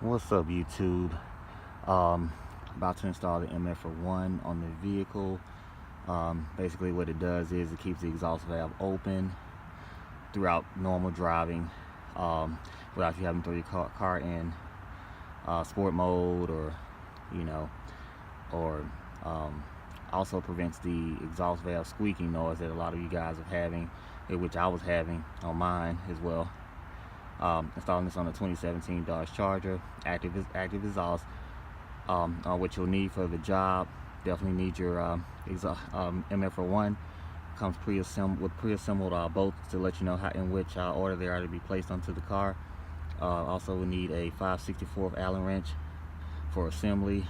What's up, YouTube? About to install the MFER-1 on the vehicle. Basically what it does is it keeps the exhaust valve open throughout normal driving, without you having to throw your car in sport mode, or or also prevents the exhaust valve squeaking noise that a lot of you guys are having, which I was having on mine as well. Installing this on a 2017 Dodge Charger. Active exhaust. What you'll need for the job, definitely need your MFER-1. Comes pre-assembled with pre-assembled bolts to let you know in which order they are to be placed onto the car. Also, we need a 5/64 Allen wrench for assembly,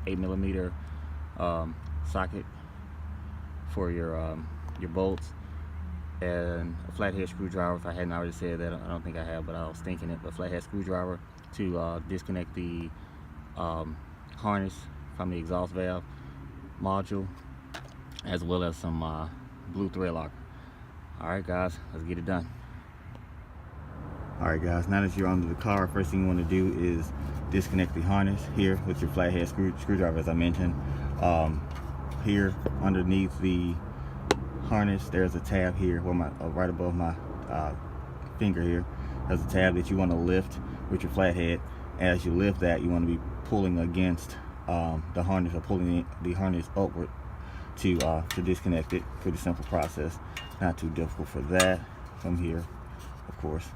8mm socket for your bolts, and a flathead screwdriver. If I hadn't already said that, I don't think I have, but I was thinking it. But flathead screwdriver to disconnect the harness from the exhaust valve module, as well as some blue thread locker. Alright guys, let's get it done. Alright guys, now that you're under the car, first thing you want to do is disconnect the harness here with your flathead screwdriver, as I mentioned. Here underneath the harness, there's a tab here where right above my finger here. There's a tab that you want to lift with your flathead. As you lift that, you want to be pulling against the harness, or pulling the harness upward to disconnect it. Pretty simple process, not too difficult for that. From here, of course.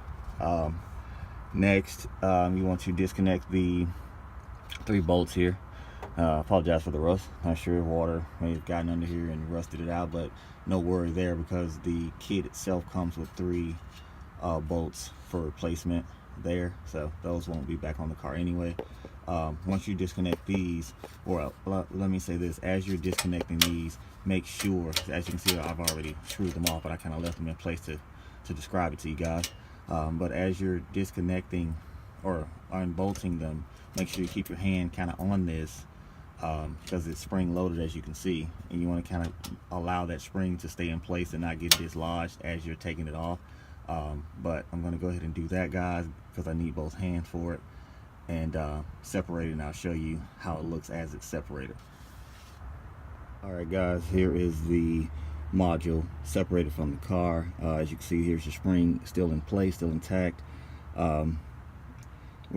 Next, you want to disconnect the 3 bolts here. Apologize for the rust. Not sure if water may have gotten under here and rusted it out, but no worry there, because the kit itself comes with 3 bolts for replacement there, so those won't be back on the car anyway. Once you disconnect these, or let me say this, as you're disconnecting these, make sure, as you can see, I've already screwed them off, but I kind of left them in place to describe it to you guys. But as you're disconnecting or unbolting them, make sure you keep your hand kind of on this, because it's spring loaded, as you can see, and you want to kind of allow that spring to stay in place and not get dislodged as you're taking it off. But I'm going to go ahead and do that, guys, because I need both hands for it, and separate it, and I'll show you how it looks as it's separated. Alright guys, here is the module separated from the car. As you can see, here's your spring still in place, still intact. We're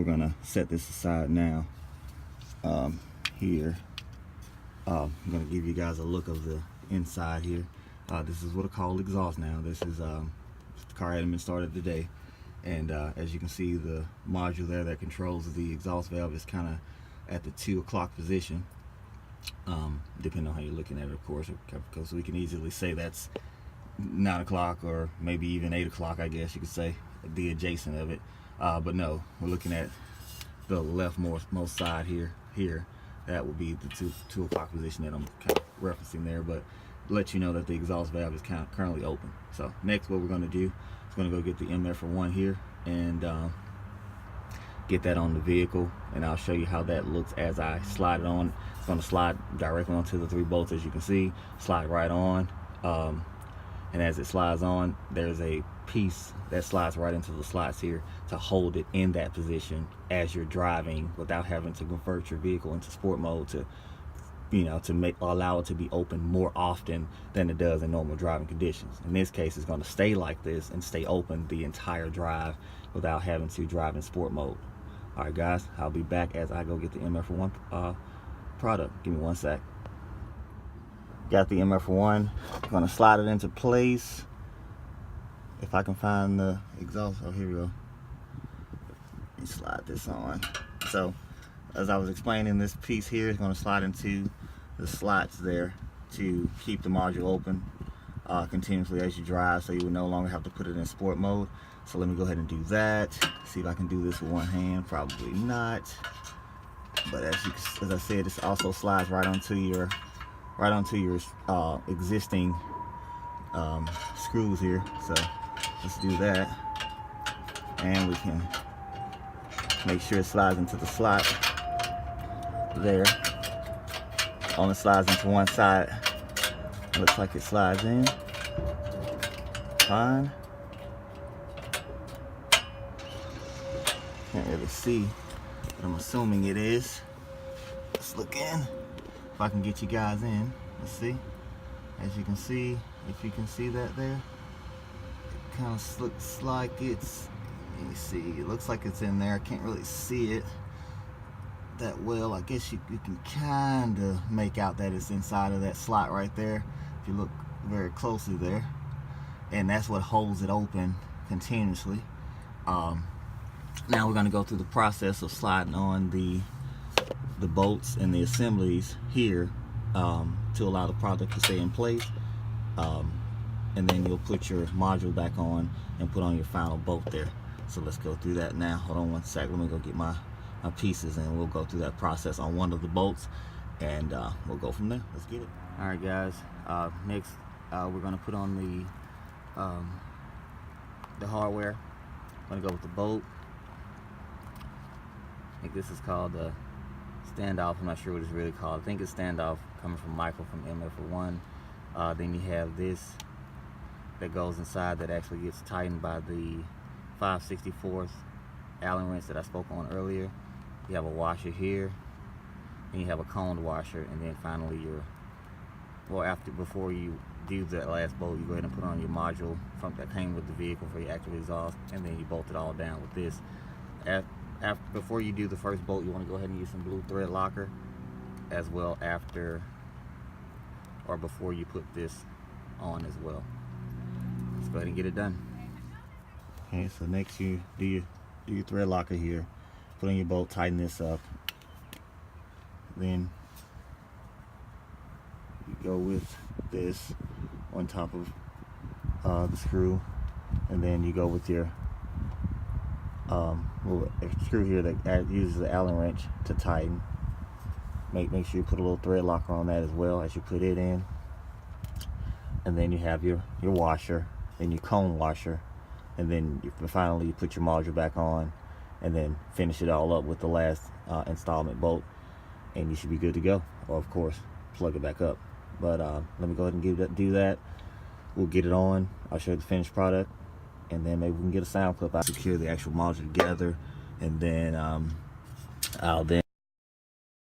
going to set this aside now. Here, I'm going to give you guys a look of the inside here. This is what I call exhaust now. This is the car hadn't been started today, and as you can see, the module there that controls the exhaust valve is kind of at the 2 o'clock position, depending on how you're looking at it, of course, because we can easily say that's 9 o'clock or maybe even 8 o'clock, I guess you could say, the adjacent of it. But no, we're looking at the leftmost side here. That will be the 2 o'clock position that I'm kind of referencing there, but let you know that the exhaust valve is currently open. So next, what we're going to do is going to go get the MFER-1 here and get that on the vehicle, and I'll show you how that looks as I slide it on. It's going to slide directly onto the 3 bolts, as you can see, slide right on, and as it slides on, there's a piece that slides right into the slots here to hold it in that position as you're driving, without having to convert your vehicle into sport mode to allow it to be open more often than it does in normal driving conditions. In this case, it's going to stay like this and stay open the entire drive without having to drive in sport mode. Alright guys, I'll be back as I go get the MFER-1 product. Give me 1 sec. Got the MFER-1. I'm going to slide it into place. If I can find the exhaust, oh, here we go. Let me slide this on. So, as I was explaining, this piece here is going to slide into the slots there to keep the module open continuously as you drive, so you will no longer have to put it in sport mode. So let me go ahead and do that. See if I can do this with 1 hand. Probably not. But as I said, this also slides right onto your existing screws here. So let's do that, and we can make sure it slides into the slot there. Only slides into one side. Looks like it slides in fine. Can't really see but I'm assuming it is. Let's look in. If I can get you guys in, let's see. As you can see, if you can see that there, it kind of looks like it's, let me see, it looks like it's in there. I can't really see it that well. I guess you can kind of make out that it's inside of that slot right there if you look very closely there, and that's what holds it open continuously. Now we're going to go through the process of sliding on the bolts and the assemblies here to allow the product to stay in place, and then you'll put your module back on and put on your final bolt there. So let's go through that now. Hold on one sec, let me go get my pieces, and we'll go through that process on one of the bolts, and we'll go from there. Let's get it. All right, guys, next we're going to put on the hardware. I'm going to go with the bolt. I think this is called the standoff. I'm not sure what it's really called. I think it's standoff, coming from Michael from MFER-1. Then you have this that goes inside that actually gets tightened by the 5/64 Allen wrench that I spoke on earlier. You have a washer here, and you have a coned washer, and then finally before you do that last bolt, you go ahead and put on your module that came with the vehicle for your active exhaust, and then you bolt it all down with this. Before you do the first bolt, you want to go ahead and use some blue thread locker as well before you put this on as well. Let's go ahead and get it done. Okay, so next you do your thread locker here, put on your bolt, tighten this up, then you go with this on top of the screw, and then you go with your little screw here that uses the Allen wrench to tighten. Make sure you put a little thread locker on that as well as you put it in, and then you have your washer, then your cone washer, and then finally you put your module back on, and then finish it all up with the last installment bolt, and you should be good to go. Or of course plug it back up. But let me go ahead and do that. We'll get it on. I'll show you the finished product, and then maybe we can get a sound clip. I'll secure the actual module together, and then I'll